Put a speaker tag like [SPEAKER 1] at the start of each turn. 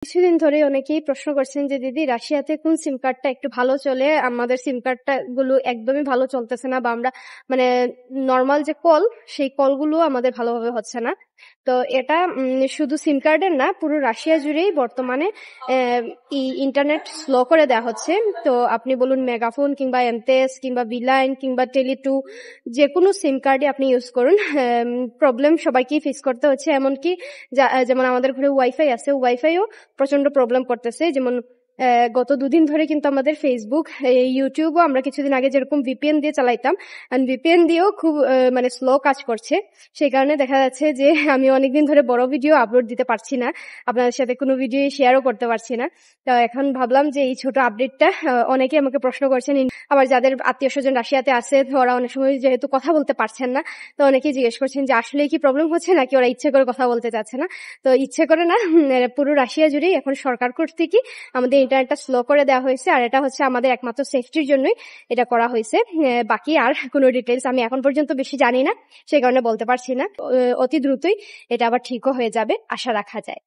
[SPEAKER 1] কিছুদিন ধরে অনেকেই প্রশ্ন করছেন যে দিদি রাশিয়াতে কোন সিম কার্ডটা একটু ভালো চলে, আমাদের সিম কার্ডটা গুলো একদমই ভালো চলতেছে না, বা আমরা মানে নর্মাল যে কল সেই কলগুলো আমাদের ভালোভাবে হচ্ছে না। তো এটা শুধু সিম কার্ডের না, পুরো রাশিয়া জুড়েই বর্তমানে ইন্টারনেট স্লো করে দেওয়া হচ্ছে। তো আপনি বলুন মেগাফোন কিংবা এমটেস কিংবা বিলাইন কিংবা টেলি2, যে কোনো সিম কার্ডই আপনি ইউজ করুন, প্রবলেম সবাইকেই ফেস করতে হচ্ছে। এমনকি যেমন আমাদের ঘরে ওয়াইফাই আছে, ওয়াইফাইও প্রচন্ড প্রবলেম করতেছে। যেমন গত 2 দিন ধরে কিন্তু আমাদের ফেসবুক, ইউটিউবও আমরা কিছুদিন আগে যেরকম ভিপিএন দিয়ে চালাইতাম, ভিপিএন দিয়েও খুব মানে স্লো কাজ করছে। সেই কারণে দেখা যাচ্ছে যে আমি অনেকদিন ধরে বড় ভিডিও আপলোড দিতে পারছি না, আপনাদের সাথে কোনো ভিডিও শেয়ারও করতে পারছি না। তো এখন ভাবলাম যে এই ছোট আপডেটটা, অনেকে আমাকে প্রশ্ন করছেন, আবার যাদের আত্মীয় স্বজন রাশিয়াতে আছে ওরা অনেক সময় যেহেতু কথা বলতে পারছেন না, তো অনেকেই জিজ্ঞেস করছেন যে আসলে কি প্রবলেম হচ্ছে নাকি ওরা ইচ্ছে করে কথা বলতে চাচ্ছে না। তো ইচ্ছে করে না, পুরো রাশিয়া জুড়েই এখন সরকার কর্তৃকই আমাদের ইন্টারনেটটা স্লো করে দেওয়া হয়েছে, আর এটা হচ্ছে আমাদের একমাত্র সেফটির জন্যই এটা করা হয়েছে। বাকি আর কোনো ডিটেলস আমি এখন পর্যন্ত বেশি জানি না, সেই কারণে বলতে পারছি না। অতি দ্রুতই এটা আবার ঠিকও হয়ে যাবে, আশা রাখা যায়।